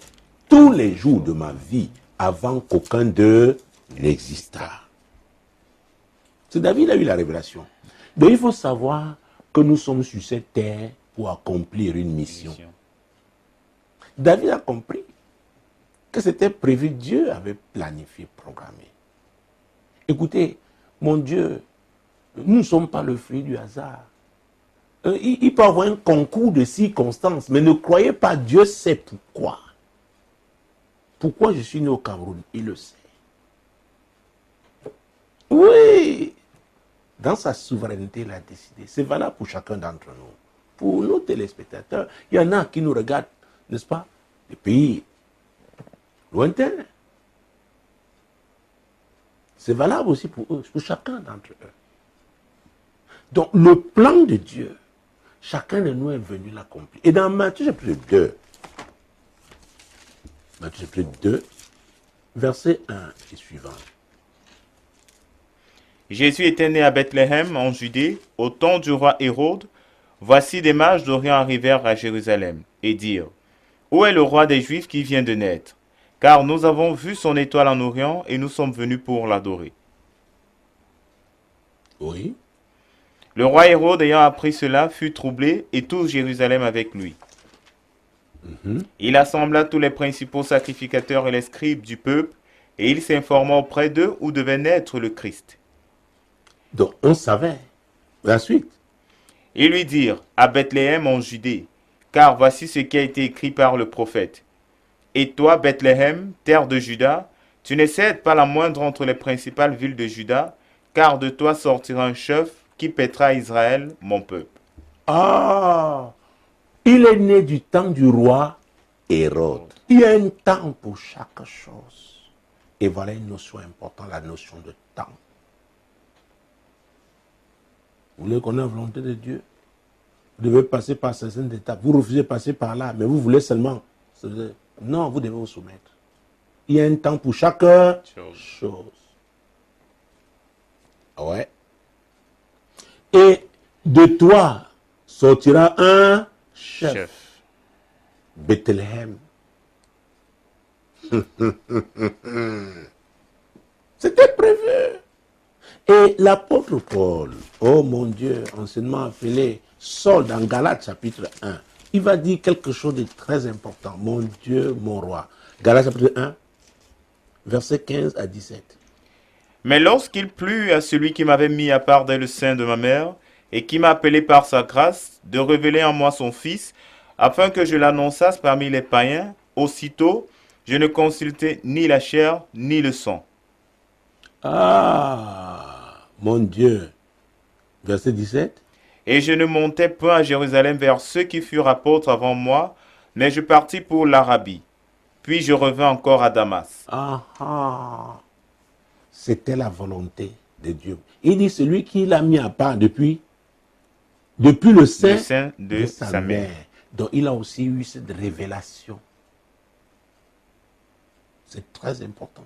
tous les jours de ma vie avant qu'aucun d'eux n'existât. C'est David qui a eu la révélation. Donc il faut savoir que nous sommes sur cette terre pour accomplir une mission. David a compris que c'était prévu, Dieu avait planifié, programmé. Écoutez, mon Dieu, nous ne sommes pas le fruit du hasard. Il peut y avoir un concours de circonstances, mais ne croyez pas, Dieu sait pourquoi. Pourquoi je suis né au Cameroun, il le sait. Oui, dans sa souveraineté, il a décidé. C'est valable pour chacun d'entre nous. Pour nos téléspectateurs, il y en a qui nous regardent, n'est-ce pas, des pays lointains. C'est valable aussi pour eux, pour chacun d'entre eux. Donc, le plan de Dieu, chacun de nous est venu l'accomplir. Et dans Matthieu chapitre 2, Matthieu chapitre 2, verset 1 et suivant. Jésus était né à Bethléem, en Judée, au temps du roi Hérode. Voici des mages d'Orient arrivèrent à Jérusalem, et dirent, où est le roi des Juifs qui vient de naître? Car nous avons vu son étoile en Orient, et nous sommes venus pour l'adorer. Oui. Le roi Hérode, ayant appris cela, fut troublé, et tout Jérusalem avec lui. Il assembla tous les principaux sacrificateurs et les scribes du peuple, et il s'informa auprès d'eux où devait naître le Christ. Donc, on savait. La suite. Ils lui dirent, à Bethléem en Judée, car voici ce qui a été écrit par le prophète. Et toi, Bethléem, terre de Juda, tu n'excèdes pas la moindre entre les principales villes de Juda, car de toi sortira un chef qui paîtra Israël, mon peuple. Ah, il est né du temps du roi Hérode. Il y a un temps pour chaque chose. Et voilà une notion importante, la notion de temps. Vous voulez connaître la volonté de Dieu? Vous devez passer par certaines étapes. Vous refusez de passer par là, mais vous voulez seulement. Non, vous devez vous soumettre. Il y a un temps pour chaque chose. Ouais. Et de toi sortira un chef. Bethléem. C'était prévu. Et l'apôtre Paul, oh mon Dieu, anciennement appelé Saul dans Galates chapitre 1, il va dire quelque chose de très important. Mon Dieu, mon roi. Galates chapitre 1, versets 15 à 17. Mais lorsqu'il plut à celui qui m'avait mis à part dès le sein de ma mère, et qui m'a appelé par sa grâce, de révéler en moi son Fils, afin que je l'annonçasse parmi les païens, aussitôt, je ne consultai ni la chair, ni le sang. Ah, mon Dieu. Verset 17. Et je ne montai point à Jérusalem vers ceux qui furent apôtres avant moi, mais je partis pour l'Arabie. Puis je revins encore à Damas. Ah, ah. C'était la volonté de Dieu. Il dit celui qui l'a mis à part depuis le sein de sa mère. Donc il a aussi eu cette révélation. C'est très important.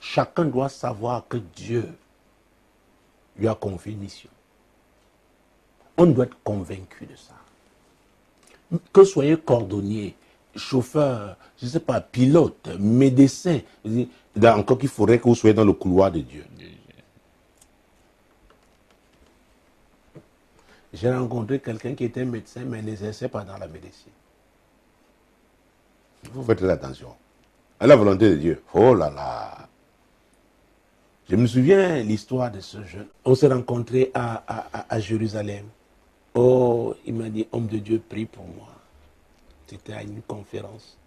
Chacun doit savoir que Dieu lui a confié une mission. On doit être convaincu de ça. Que soyez cordonnier, chauffeur, je ne sais pas, pilote, médecin, encore qu'il faudrait que vous soyez dans le couloir de Dieu. J'ai rencontré quelqu'un qui était médecin, mais n'exerçait pas dans la médecine. Vous faites très attention. À la volonté de Dieu. Oh là là. Je me souviens l'histoire de ce jeune. On s'est rencontrés à Jérusalem. Oh, il m'a dit, homme de Dieu, prie pour moi. C'était à une conférence.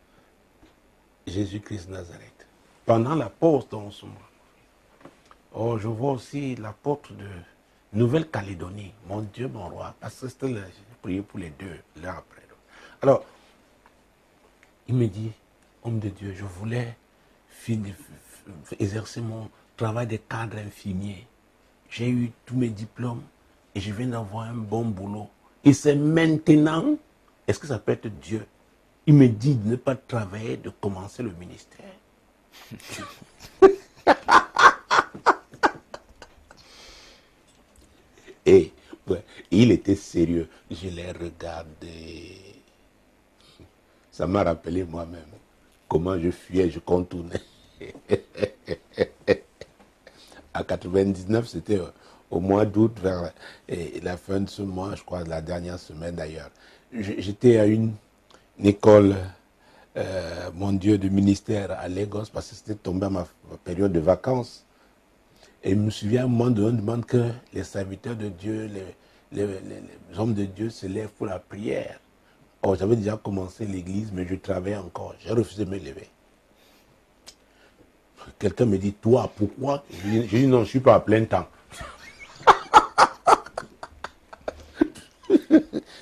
Jésus-Christ Nazareth. Pendant la pause dans ce moment. Oh, je vois aussi l'apôtre de Nouvelle-Calédonie. Mon Dieu, mon roi. Parce que c'était là, j'ai prié pour les deux, l'un après l'autre. Alors, il me dit, homme de Dieu, je voulais exercer mon travail de cadre infirmier. J'ai eu tous mes diplômes et je viens d'avoir un bon boulot. Et c'est maintenant, est-ce que ça peut être Dieu? Il me dit de ne pas travailler, de commencer le ministère. Et ouais, il était sérieux. Je l'ai regardé. Ça m'a rappelé moi-même comment je fuyais, je contournais. À 99, c'était au mois d'août, vers la fin de ce mois, je crois, la dernière semaine d'ailleurs. J'étais à une école, mon Dieu, de ministère à Lagos, parce que c'était tombé à ma période de vacances. Et je me souviens, à un moment donné, on demande que les serviteurs de Dieu, les hommes de Dieu se lèvent pour la prière. Oh, j'avais déjà commencé l'église, mais je travaillais encore. J'ai refusé de me lever. Quelqu'un me dit, toi, pourquoi? Je dis, non, je ne suis pas à plein temps.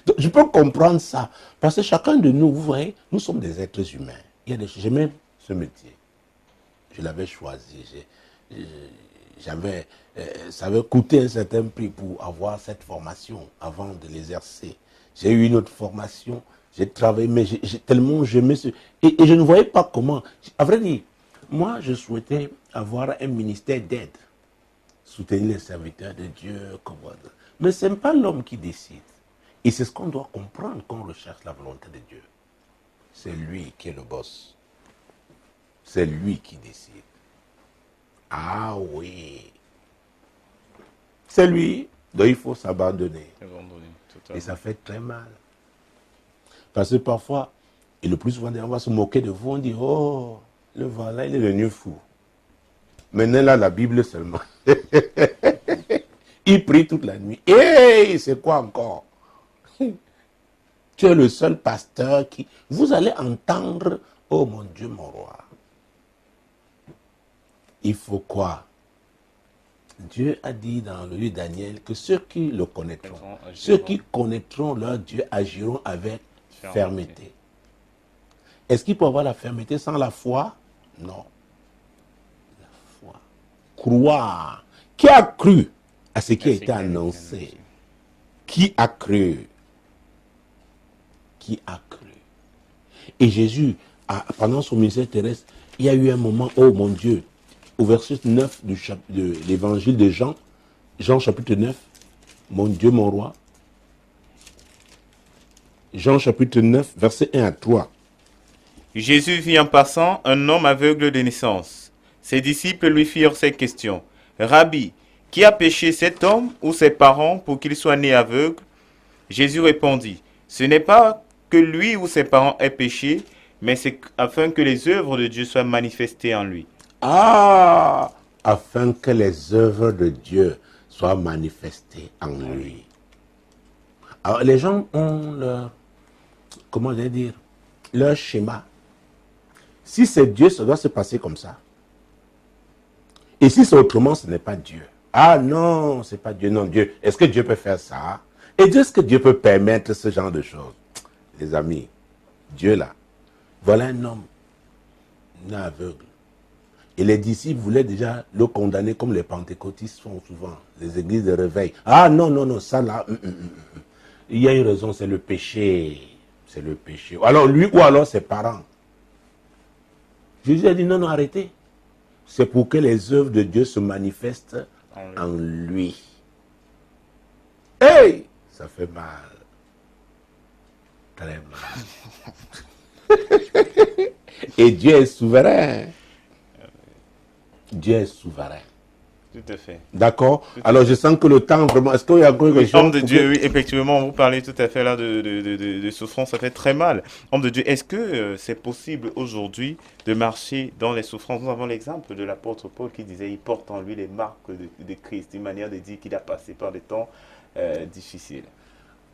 Donc, je peux comprendre ça. Parce que chacun de nous, vous voyez, nous sommes des êtres humains. Il y a des choses, j'aime ce métier. Je l'avais choisi. ça avait coûté un certain prix pour avoir cette formation avant de l'exercer. J'ai eu une autre formation, j'ai travaillé, mais j'ai tellement j'aimais ce... Et je ne voyais pas comment. À vrai dire, moi, je souhaitais avoir un ministère d'aide, soutenir les serviteurs de Dieu, mais ce n'est pas l'homme qui décide. Et c'est ce qu'on doit comprendre quand on recherche la volonté de Dieu. C'est lui qui est le boss. C'est lui qui décide. Ah oui. C'est lui. Donc il faut s'abandonner. Et ça fait très mal. Parce que parfois, et le plus souvent, on va se moquer de vous, on dit, oh, le voilà, il est devenu fou. Maintenant, là, la Bible seulement. Il prie toute la nuit. Hey, c'est quoi encore? Tu es le seul pasteur qui... Vous allez entendre, oh mon Dieu, mon roi. Il faut quoi? Dieu a dit dans le livre de Daniel que ceux qui le connaîtront, ceux qui connaîtront leur Dieu agiront avec fermeté. Est-ce qu'il peut avoir la fermeté sans la foi? Non. La foi. Croire. Qui a cru à ce qui a été annoncé? Qui a cru? Qui a cru? Et Jésus, pendant son ministère terrestre, il y a eu un moment, oh mon Dieu, au verset 9 de l'évangile de Jean, Jean chapitre 9, mon Dieu, mon roi. Jean chapitre 9, verset 1 à 3. Jésus vit en passant un homme aveugle de naissance. Ses disciples lui firent ces questions. Rabbi, qui a péché, cet homme ou ses parents pour qu'il soit né aveugle? Jésus répondit, ce n'est pas que lui ou ses parents aient péché, mais c'est afin que les œuvres de Dieu soient manifestées en lui. Ah, afin que les œuvres de Dieu soient manifestées en lui. Alors, les gens ont leur, comment dire, leur schéma. Si c'est Dieu, ça doit se passer comme ça. Et si c'est autrement, ce n'est pas Dieu. Ah non, c'est pas Dieu, non, Dieu. Est-ce que Dieu peut faire ça? Et est-ce que Dieu peut permettre ce genre de choses? Les amis, Dieu là, voilà un homme, né aveugle. Et les disciples voulaient déjà le condamner comme les pentecôtistes font souvent, les églises de réveil. Ah non, non, non, ça là, il y a une raison, c'est le péché. C'est le péché. Alors lui ou alors ses parents. Jésus a dit non, non, arrêtez. C'est pour que les œuvres de Dieu se manifestent en lui. Hey! Ça fait mal. Très mal. Et Dieu est souverain. Dieu est souverain. Tout à fait. D'accord. Alors je sens que le temps vraiment... Est-ce qu'il y a quelque chose... Homme de Dieu, oui, effectivement, vous parlez tout à fait là de souffrance, ça fait très mal. Homme de Dieu, est-ce que c'est possible aujourd'hui de marcher dans les souffrances? Nous avons l'exemple de l'apôtre Paul qui disait il porte en lui les marques de Christ, une manière de dire qu'il a passé par des temps difficiles.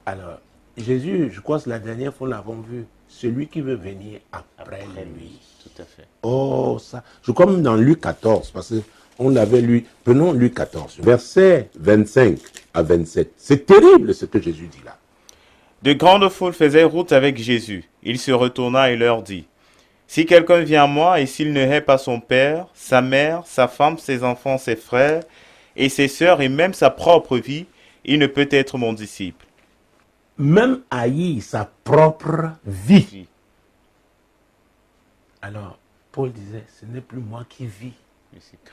Alors, Jésus, je crois que la dernière fois, nous l'avons vu, celui qui veut venir après lui. Tout à fait. Oh, ça. Je crois même dans Luc 14, parce qu'on l'avait lu. Prenons Luc 14, verset 25 à 27. C'est terrible ce que Jésus dit là. De grandes foules faisaient route avec Jésus. Il se retourna et leur dit, si quelqu'un vient à moi et s'il ne hait pas son père, sa mère, sa femme, ses enfants, ses frères et ses sœurs et même sa propre vie, il ne peut être mon disciple. Même haïr sa propre vie. Alors, Paul disait, ce n'est plus moi qui vis,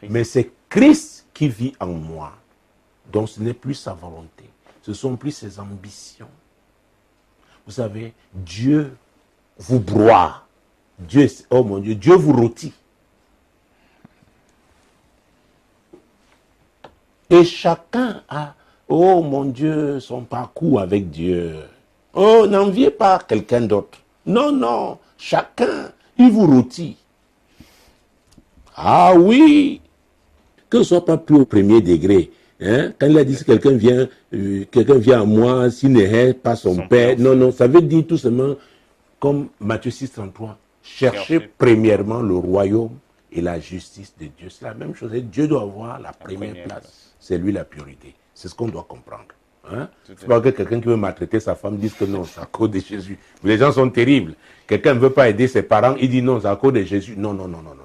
mais c'est Christ qui vit en moi. Donc ce n'est plus sa volonté, ce ne sont plus ses ambitions. Vous savez, Dieu vous broie. Dieu, oh mon Dieu, Dieu vous rôtit. Et chacun a, oh mon Dieu, son parcours avec Dieu. Oh, n'enviez pas quelqu'un d'autre. Non, non, chacun, il vous rôtit. Ah oui, que ce soit pas plus au premier degré. Hein? Quand il a dit que quelqu'un vient à moi, s'il ne hait pas son père. Non, non, ça veut dire tout simplement, comme Matthieu 6,33, cherchez premièrement le royaume et la justice de Dieu. C'est la même chose. Et Dieu doit avoir la première place. C'est lui la priorité. C'est ce qu'on doit comprendre. Hein? C'est pas que quelqu'un qui veut maltraiter sa femme dise que non, c'est à cause de Jésus. Les gens sont terribles. Quelqu'un ne veut pas aider ses parents, il dit non, c'est à cause de Jésus. Non, non, non, non, non.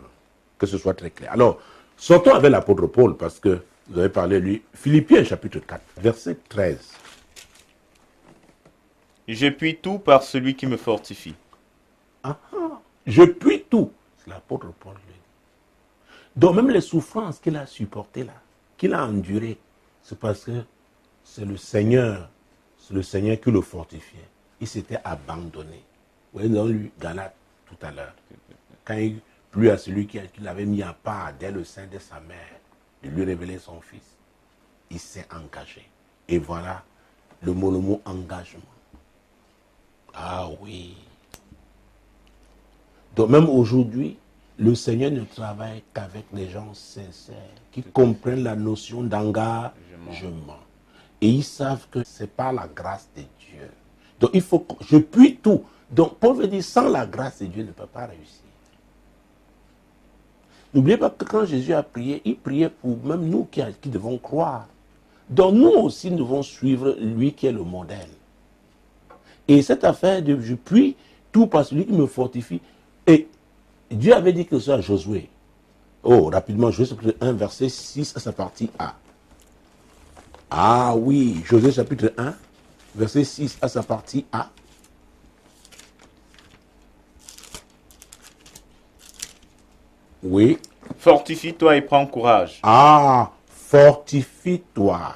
Que ce soit très clair. Alors, Sortons avec l'apôtre Paul, parce que vous avez parlé de lui. Philippiens chapitre 4, verset 13. Je puis tout par celui qui me fortifie. Je puis tout. C'est l'apôtre Paul qui le dit. Donc même les souffrances qu'il a supportées là, qu'il a endurées, c'est parce que c'est le Seigneur qui le fortifiait. Il s'était abandonné. Vous voyez, nous avons lu Galate tout à l'heure. Quand il plut à celui qui l'avait mis à part dès le sein de sa mère, de lui révéler son fils, il s'est engagé. Et voilà le mot engagement. Ah oui. Donc même aujourd'hui, le Seigneur ne travaille qu'avec des gens sincères, qui comprennent la notion d'engagement. Et ils savent que c'est par la grâce de Dieu. Donc il faut que je puis tout. Donc Paul veut dire, sans la grâce de Dieu, ne peut pas réussir. N'oubliez pas que quand Jésus a prié, il priait pour même nous qui devons croire. Donc nous aussi, nous devons suivre lui qui est le modèle. Et cette affaire de je puis tout par celui qui me fortifie. Et Dieu avait dit que ça à Josué. Oh, rapidement, Josué chapitre 1, verset 6 à sa partie A. Ah oui, Josué chapitre 1, verset 6 à sa partie A. Oui. Fortifie-toi et prends courage. Ah, fortifie-toi.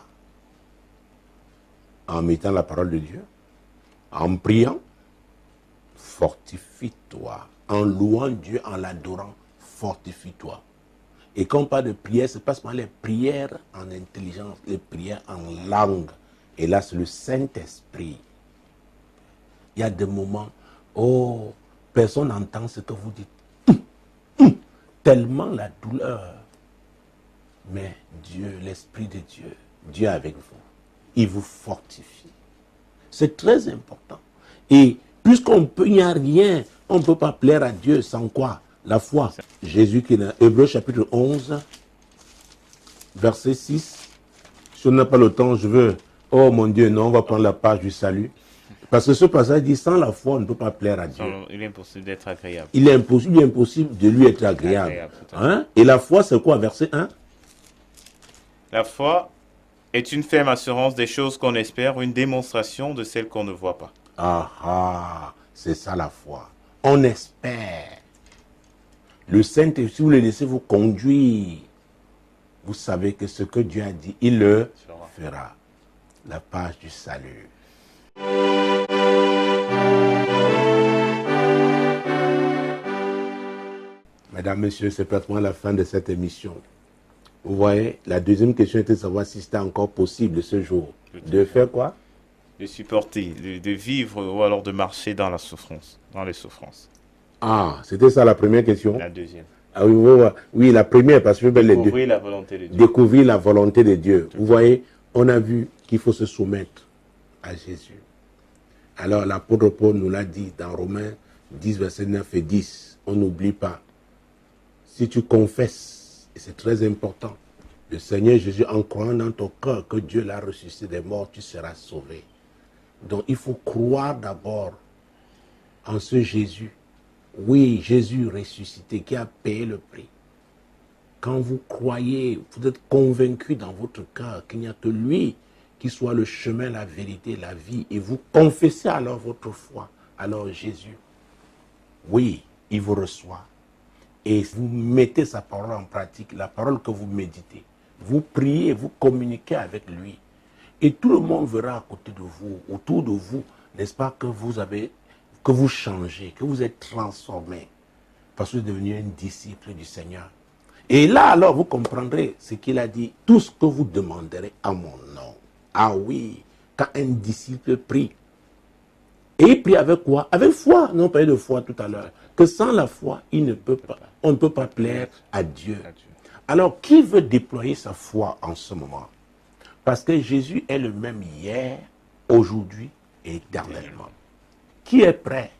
En mettant la parole de Dieu, en priant, fortifie-toi. En louant Dieu, en l'adorant, fortifie-toi. Et quand on parle de prière, c'est pas seulement les prières en intelligence, les prières en langue. Et là, c'est le Saint-Esprit. Il y a des moments, oh, personne n'entend ce que vous dites. Tellement la douleur. Mais Dieu, l'Esprit de Dieu, Dieu est avec vous. Il vous fortifie. C'est très important. Et puisqu'on peut, il n'y a rien, on ne peut pas plaire à Dieu sans quoi? La foi. Jésus qui est dans Hébreux chapitre 11, verset 6. Si on n'a pas le temps, je veux, oh mon Dieu, non, on va prendre la page du salut. Parce que ce passage dit, sans la foi, on ne peut pas plaire à Dieu. Il est impossible d'être agréable. Il est impossible de lui être agréable. Hein? Et la foi, c'est quoi, verset 1? La foi est une ferme assurance des choses qu'on espère, une démonstration de celles qu'on ne voit pas. Ah ah, c'est ça la foi. On espère. Le Saint-Esprit, si vous le laissez vous conduire, vous savez que ce que Dieu a dit, il le fera. La page du salut. Mesdames, Messieurs, c'est pratiquement la fin de cette émission. Vous voyez, la deuxième question était de savoir si c'était encore possible ce jour. De faire quoi? De supporter, de vivre ou alors de marcher dans la souffrance, dans les souffrances. Ah, c'était ça la première question? La deuxième. Ah oui, oui, la première, parce que découvrir la volonté de Dieu. Découvrir la volonté de Dieu. Vous voyez, on a vu qu'il faut se soumettre à Jésus. Alors l'apôtre Paul nous l'a dit dans Romains 10, versets 9 et 10. On n'oublie pas. Si tu confesses, et c'est très important, le Seigneur Jésus en croyant dans ton cœur que Dieu l'a ressuscité des morts, tu seras sauvé. Donc il faut croire d'abord en ce Jésus. Oui, Jésus ressuscité qui a payé le prix. Quand vous croyez, vous êtes convaincu dans votre cœur qu'il n'y a que lui qui soit le chemin, la vérité, la vie, et vous confessez alors votre foi, alors Jésus, oui, il vous reçoit. Et vous mettez sa parole en pratique, la parole que vous méditez. Vous priez, vous communiquez avec lui. Et tout le monde verra à côté de vous, autour de vous, n'est-ce pas, que vous changez, que vous êtes transformé. Parce que vous êtes devenu un disciple du Seigneur. Et là, alors, vous comprendrez ce qu'il a dit. Tout ce que vous demanderez à mon nom. Ah oui, quand un disciple prie. Et il prie avec quoi? Avec foi. Nous, on parlait de foi tout à l'heure. Que sans la foi, on ne peut pas plaire à Dieu. Alors, qui veut déployer sa foi en ce moment? Parce que Jésus est le même hier, aujourd'hui et éternellement. Qui est prêt?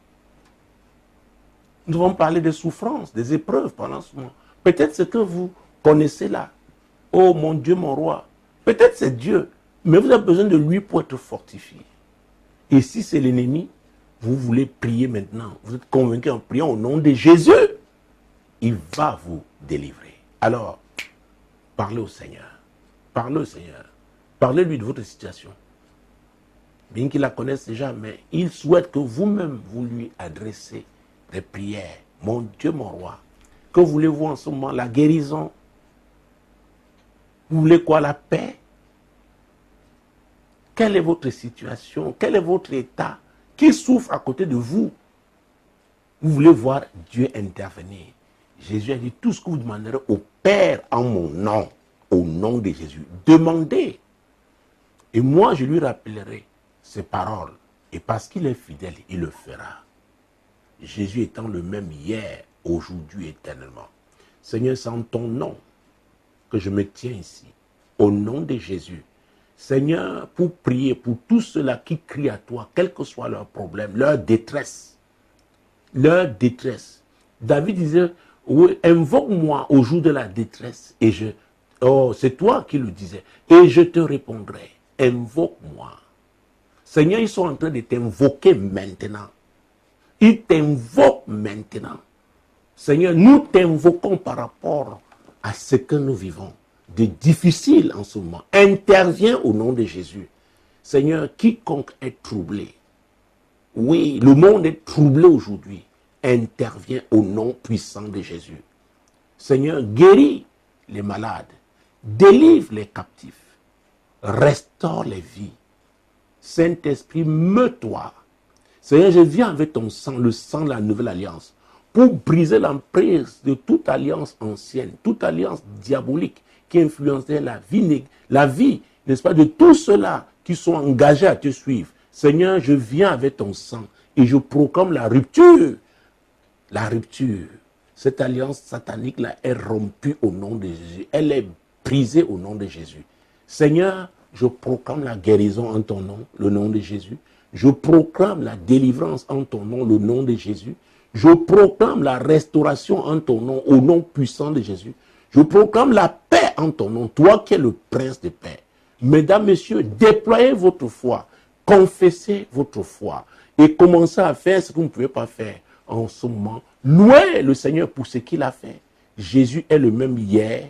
Nous allons parler des souffrances, des épreuves pendant ce moment. Peut-être ce que vous connaissez là. Oh mon Dieu, mon roi. Peut-être c'est Dieu. Mais vous avez besoin de lui pour être fortifié. Et si c'est l'ennemi, vous voulez prier maintenant. Vous êtes convaincu en priant au nom de Jésus. Il va vous délivrer. Alors, Parlez au Seigneur. Parlez au Seigneur. Parlez-lui de votre situation. Bien qu'il la connaisse déjà, mais il souhaite que vous-même, vous lui adressez des prières. Mon Dieu, mon roi, que voulez-vous en ce moment? La guérison? Vous voulez quoi? La paix? Quelle est votre situation? Quel est votre état? Qui souffre à côté de vous? Vous voulez voir Dieu intervenir. Jésus a dit, tout ce que vous demanderez au Père en mon nom, au nom de Jésus, demandez. Et moi, je lui rappellerai ces paroles. Et parce qu'il est fidèle, il le fera. Jésus étant le même hier, aujourd'hui, éternellement. Seigneur, c'est en ton nom que je me tiens ici, au nom de Jésus. Seigneur, pour prier pour tous ceux-là qui crient à toi, quel que soit leur problème, leur détresse. Leur détresse. David disait, oui, invoque-moi au jour de la détresse. Et c'est toi qui le disais. Et je te répondrai, invoque-moi. Seigneur, ils sont en train de t'invoquer maintenant. Ils t'invoquent maintenant. Seigneur, nous t'invoquons par rapport à ce que nous vivons de difficile en ce moment. Interviens au nom de Jésus. Seigneur, quiconque est troublé, oui, le monde est troublé aujourd'hui, interviens au nom puissant de Jésus. Seigneur, guéris les malades, délivre les captifs, restaure les vies. Saint-Esprit, meut-toi. Seigneur, je viens avec ton sang, le sang de la nouvelle alliance, pour briser l'emprise de toute alliance ancienne, toute alliance diabolique qui influençait la vie, n'est-ce pas, de tous ceux-là qui sont engagés à te suivre. Seigneur, je viens avec ton sang et je proclame la rupture. La rupture. Cette alliance satanique-là est rompue au nom de Jésus. Elle est brisée au nom de Jésus. Seigneur, je proclame la guérison en ton nom, le nom de Jésus. Je proclame la délivrance en ton nom, le nom de Jésus. Je proclame la restauration en ton nom, au nom puissant de Jésus. Je proclame la paix en ton nom, toi qui es le prince de paix. Mesdames, messieurs, déployez votre foi, confessez votre foi et commencez à faire ce que vous ne pouvez pas faire en ce moment. Louez le Seigneur pour ce qu'il a fait. Jésus est le même hier,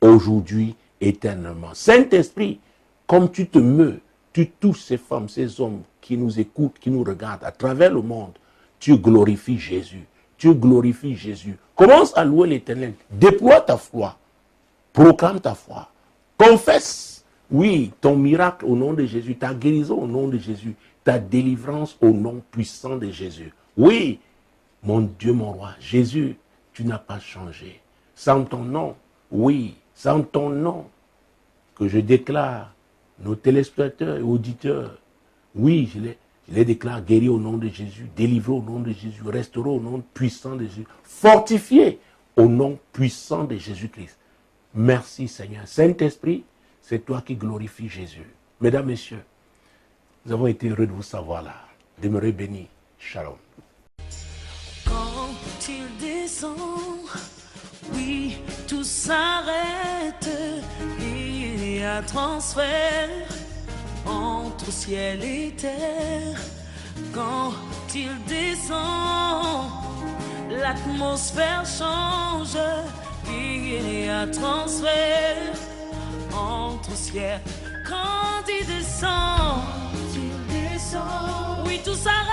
aujourd'hui, éternellement. Saint-Esprit, comme tu te meus, tu touches ces femmes, ces hommes qui nous écoutent, qui nous regardent à travers le monde. Tu glorifies Jésus. Tu glorifies Jésus. Commence à louer l'Éternel. Déploie ta foi. Proclame ta foi. Confesse, oui, ton miracle au nom de Jésus, ta guérison au nom de Jésus, ta délivrance au nom puissant de Jésus. Oui, mon Dieu, mon roi, Jésus, tu n'as pas changé. Sans ton nom, oui, sans ton nom, que je déclare nos téléspectateurs et auditeurs, oui, je les déclare guéris au nom de Jésus, délivrés au nom de Jésus, restaurés au nom puissant de Jésus, fortifiés au nom puissant de Jésus-Christ. Merci Seigneur. Saint-Esprit, c'est toi qui glorifies Jésus. Mesdames, Messieurs, nous avons été heureux de vous savoir là. Demeurez bénis. Shalom. Quand il descend, oui, tout s'arrête. Il y a transfert entre ciel et terre. Quand il descend, l'atmosphère change. Il y a transfert entre ciel. Quand il descend, oui, tout s'arrête.